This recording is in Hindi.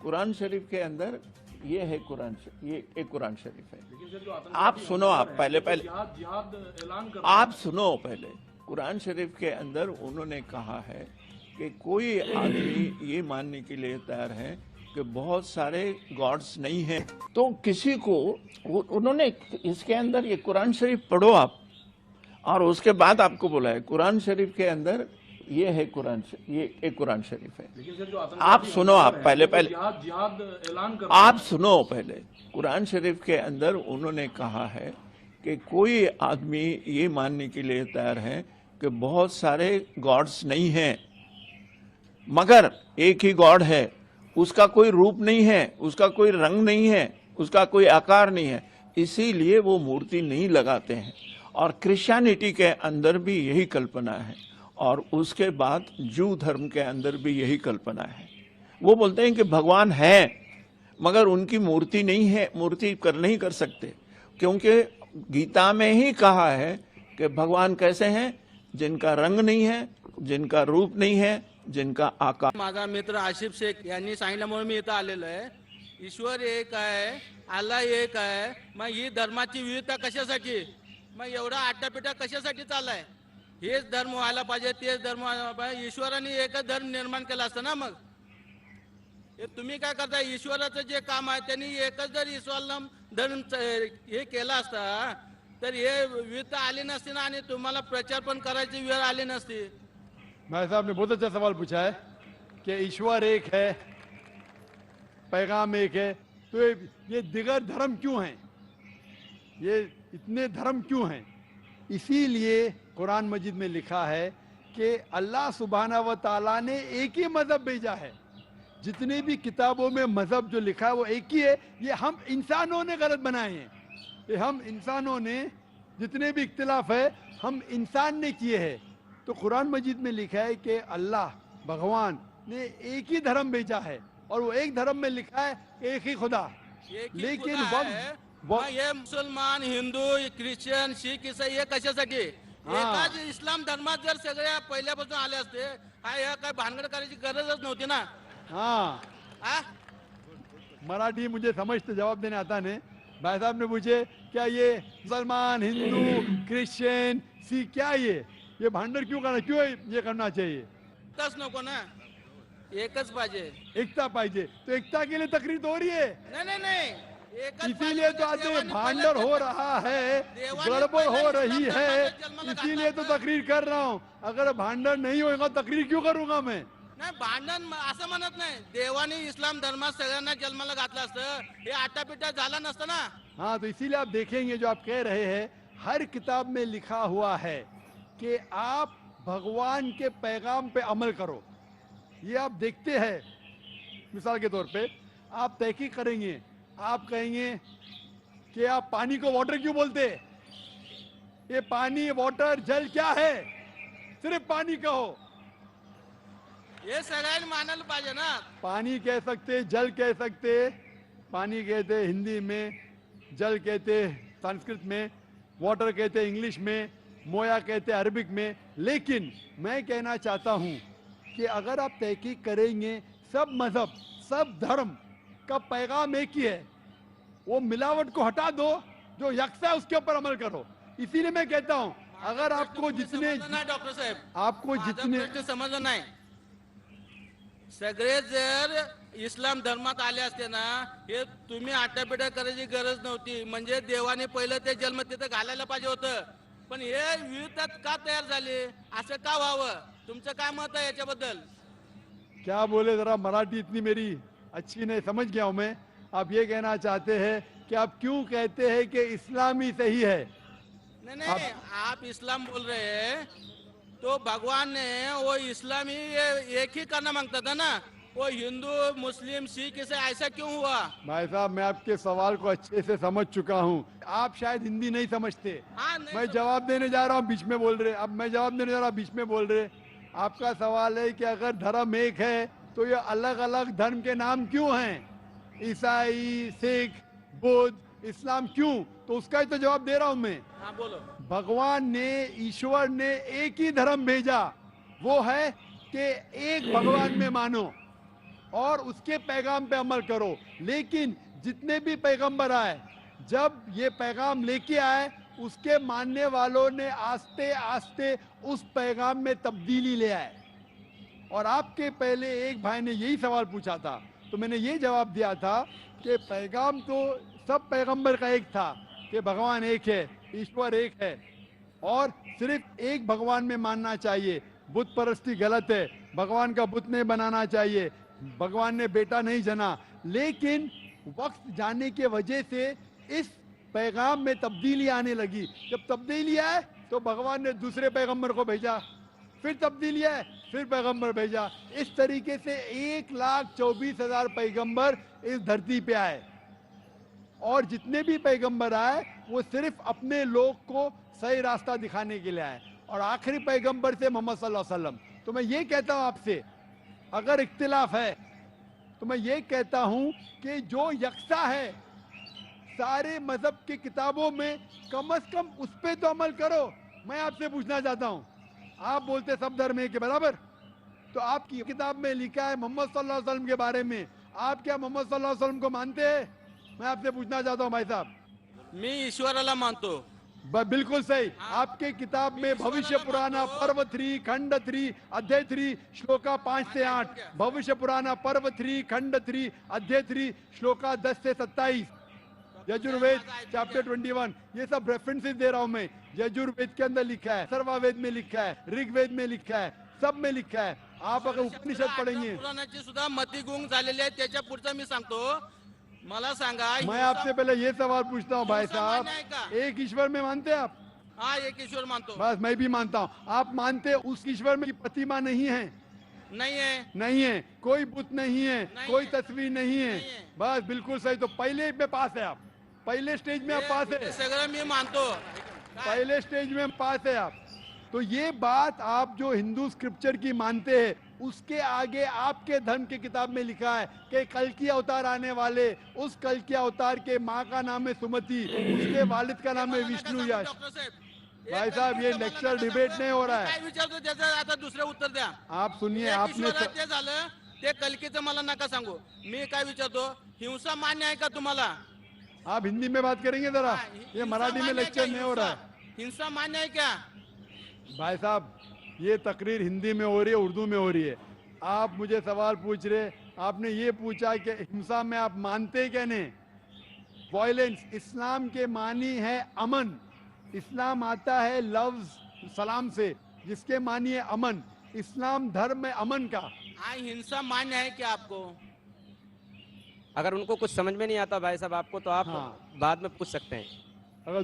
कुरान शरीफ के अंदर ये है ये एक कुरान शरीफ है। आप सुनो, आप पहले आप सुनो पहले। कुरान शरीफ के अंदर उन्होंने कहा है कि कोई आदमी ये मानने के लिए तैयार है कि बहुत सारे गॉड्स नहीं हैं, तो किसी को उन्होंने इसके अंदर ये कुरान शरीफ पढ़ो आप, और उसके बाद आपको बोला है कुरान शरीफ के अंदर ये है ये एक कुरान शरीफ है। आप सुनो, आप पहले आप सुनो पहले। कुरान शरीफ के अंदर उन्होंने कहा है कि कोई आदमी ये मानने के लिए तैयार है कि बहुत सारे गॉड्स नहीं हैं, मगर एक ही गॉड है, उसका कोई रूप नहीं है, उसका कोई रंग नहीं है, उसका कोई आकार नहीं है, इसीलिए वो मूर्ति नहीं लगाते हैं। और क्रिश्चियनिटी के अंदर भी यही कल्पना है, और उसके बाद जू धर्म के अंदर भी यही कल्पना है। वो बोलते हैं कि भगवान है मगर उनकी मूर्ति नहीं है, मूर्ति नहीं कर सकते, क्योंकि गीता में ही कहा है कि भगवान कैसे हैं, जिनका रंग नहीं है, जिनका रूप नहीं है, जिनका आकार। माझा मित्र आशिफ शेख यांनी सांगितल्यामुळे मी इथं आलेलो आहे। ईश्वर एक आहे, अल्लाह एक आहे, मग ही धर्माची विविधता कशासाठी, मग एवढा आटापिटा कशासाठी चाललाय? हेच धर्म व्हायला पाहिजे, तेच धर्म व्हायला पाहिजे। ईश्वराने एकच धर्म निर्माण केला असता ना, मग हे तुम्ही काय करता? ईश्वराचं जे काम आहे त्यांनी एकच जर इस्लाम धर्म हे केला असता तर हे विविधता आली नसती ना, आणि तुम्हाला प्रचार पण करायची वेळ आली नसती। भाई साहब ने बहुत अच्छा सवाल पूछा है कि ईश्वर एक है, पैगाम एक है, तो ये दिगर धर्म क्यों हैं, ये इतने धर्म क्यों हैं? इसीलिए कुरान मजीद में लिखा है कि अल्लाह सुब्हाना व ताला ने एक ही मजहब भेजा है। जितने भी किताबों में मजहब जो लिखा है वो एक ही है। ये हम इंसानों ने गलत बनाए हैं, ये हम इंसानों ने, जितने भी इख्तिलाफ है हम इंसान ने किए हैं। तो कुरान मजीद में लिखा है कि अल्लाह भगवान ने एक ही धर्म भेजा है, और वो एक धर्म में लिखा है एक ही खुदा। लेकिन हे मुसलमान, हिंदू, ख्रिश्चन, शीख, ईसाई हे कशासाठी? एकाच इस्लाम धर्मात जर सगळ्या पहिल्यापासून आले असते, ह्या काय भानगड करायची गरजच नव्हती ना। हाँ, मराठी मुझे समझ तो जवाब देने आता नहीं। भाई साहब ने पूछे क्या ये मुसलमान, हिंदू, क्रिश्चियन, सिख, क्या ये भांडर क्यों करना, क्यों ये करना चाहिए? एकच नको ना, एकच पाहिजे, एकता पाहिजे। तो एकता के लिए तकरीर तो हो रही है, नहीं इसीलिए तो आज ये भांडर हो रहा है, गड़बड़ हो रही है, इसीलिए तो तकरीर कर रहा हूँ। अगर भांडर नहीं होगा तकरीर क्यों करूंगा मैं? नाही, भांडण असं म्हणत नाही, देवाने इस्लाम धर्मात सगळ्यांना जन्माला घातलं असतं, हे आटापिटा झाला नसतं ना। हाँ, तो इसीलिए आप देखेंगे जो आप कह रहे हैं, हर किताब में लिखा हुआ है कि आप भगवान के पैगाम पे अमल करो। ये आप देखते हैं, मिसाल के तौर पे आप तहकीक करेंगे, आप कहेंगे कि आप पानी को वाटर क्यों बोलते? ये पानी, वाटर, जल क्या है? सिर्फ पानी कहो, हे सगळ्यांनी मानायला पाहिजे ना। पानी कह सकते, जल कह सकते, पानी कहते हिंदी में, जल कहते संस्कृत में, वाटर कहते इंग्लिश में, मोया कहते अरबिक में। लेकिन मैं कहना चाहता हूं कि अगर आप तहकीक करेंगे, सब मजहब, सब धर्म का पैगाम एक ही है। वो मिलावट को हटा दो, जो यकसा है उसके ऊपर अमल करो। इसीलिए मैं कहता हूं, अगर आपको जितने, डॉक्टर साहेब, आपको जितने समजलं नाही, सगळे जर इस्लाम धर्मात आले असते ना, हे तुम्ही आटापिटा करायची गरज नव्हती। म्हणजे देवाने पहिलं ते जन्म तिथं घालायला पाहिजे होतं, पण हे विविधता का तयार झाली, असं का व्हावं? तुमचं काय मत आहे याच्याबद्दल? क्या बोले, जरा मराठी इतनी मेरी अच्छी नहीं, समझ गया हूं मैं। आप ये कहना चाहते हैं कि आप क्यों कहते हैं कि इस्लाम ही सही है? नहीं, आप इस्लाम बोल रहे हैं तो भगवान ने वो इस्लामी एक ही करना मांगता था ना, वो हिंदू, मुस्लिम, सिख इसे ऐसा क्यों हुआ? भाई साहब, मैं आपके सवाल को अच्छे से समझ चुका हूं। आप शायद हिंदी नहीं समझते। मैं जवाब देने जा रहा हूं, बीच में बोल रहे। अब मैं जवाब देने जा रहा हूं, बीच में बोल रहे। आपका सवाल है कि अगर धर्म एक है तो ये अलग अलग धर्म के नाम क्यों हैं? ईसाई, सिख, बुद्ध, इस्लाम क्यों? तो उसका ही तो जवाब दे रहा हूं मैं। हाँ, बोलो। भगवान ने, ईश्वर ने एक ही धर्म भेजा, वो है कि एक भगवान में मानो। और उसके पैगाम पे अमल करो। लेकिन जितने भी पैगंबर आए, जब ये पैगाम लेके आए, उसके मानने वालों ने आस्ते आस्ते उस पैगाम में तब्दीली ले आए। और आपके पहले एक भाई ने यही सवाल पूछा था, तो मैंने ये जवाब दिया था कि पैगाम तो सब पैगंबर का एक था कि भगवान एक है, ईश्वर एक है, और सिर्फ एक भगवान में मानना चाहिए। बुत परस्ती गलत है, भगवान का बुत नहीं बनाना चाहिए, भगवान ने बेटा नहीं जना। लेकिन वक्त जाने के वजह से इस पैगाम में तब्दीली आने लगी। जब तब्दीली आए तो भगवान ने दूसरे पैगंबर को भेजा, फिर तब्दीली आए, फिर पैगंबर भेजा। इस तरीके से 1,24,000 पैगंबर इस धरती पे आए, और जितने भी पैगंबर आए वो सिर्फ अपने लोग को सही रास्ता दिखाने के लिए आए। और आखिरी पैगंबर से मोहम्मद सल्लल्लाहु अलैहि वसल्लम। तो मैं ये कहता हूं आपसे, अगर इख्तिलाफ है तो मैं ये कहता हूं कि जो यकसा है सारे मजहब की किताबों में, कम से कम उस पे तो अमल करो। मैं आपसे पूछना चाहता हूं, आप बोलते सब धर्म एक के बराबर, तो आपकी किताब में लिखा है मोहम्मद सल्लल्लाहु अलैहि वसल्लम के बारे में, आप क्या मोहम्मद सल्लल्लाहु अलैहि वसल्लम को मानते हैं? मैं आपसे पूछना चाहता हूं भाई साहब। मी ईश्वराला मानतो। बिल्कुल सही। आपके किताब में भविष्य पुराना पर्व 3 खंड 3 अध्याय 3 श्लोका 5 से 8, भविष्य पुराना पर्व 3 खंड 3 अध्याय 3 श्लोका 10 से 27, यजुर्वेद चैप्टर 21, ये सब रेफरेंसेस दे रहा हूं मैं। यजुर्वेद के अंदर लिखा है, सर्ववेद में लिखा है, ऋग्वेद में लिखा है, सब में लिखा है। आप अगर उपनिषद पढ़ेंगे, पुराणाची सुद्धा मतिगुंग झालेली आहे। त्याच्या पुढचं मी सांगतो, मला सांगा। मैं आपसे पहले ये सवाल पूछता हूँ भाई साहब, एक ईश्वर में मानते हैं आप? हाँ, एक ईश्वर मानतो। बस मैं भी मानता हूँ। आप मानते हैं उस ईश्वर में प्रतिमा नहीं है? नहीं है। नहीं है, कोई बुत नहीं है, नहीं कोई है। तस्वीर नहीं है। नहीं है। बस बिल्कुल सही। तो पहले में पास है आप, पहले स्टेज में आप पास है, सगळं मी मानतो। पहले स्टेज में पास है आप। तो ये बात आप जो हिंदू स्क्रिप्चर की मानते हैं, उसके आगे आपके धर्म की किताब में लिखा है कि कल की अवतार आने वाले, उस कल की अवतार के माँ का नाम है सुमति, उसके वालिद का नाम है विष्णु यश। भाई साहब, ये लेक्चर डिबेट नहीं हो रहा है। काय विचारतो त्याचं आता दुसरं उत्तर द्या। आप सुनिए, एक आपने ईश्वरात ते झालं, ते कलकीचं मला नका सांगू। मी काय विचारतो, हिंसा मान्य आहे का तुम्हाला? आप हिंदी में बात करेंगे जरा, हाँ, ये हिंसा मराठी में मान्य है लेक्चर क्या? नहीं हो रहा है। हिंसा मान्य है क्या? भाई साहब, ये तकरीर हिंदी में हो रही है, उर्दू में हो रही है। आप मुझे सवाल पूछ रहे, आपने ये पूछा कि हिंसा में आप मानते क्या नहीं? वायलेंस, इस्लाम के मानी है अमन। इस्लाम आता है लफ्ज सलाम से, जिसके मानी है अमन। इस्लाम धर्म है अमन का। हाँ, हिंसा मान्य है क्या आपको? अगर उनको कुछ समझ में नहीं आता भाई साहब आपको, तो आप हाँ। बाद में पूछ सकते हैं। अगर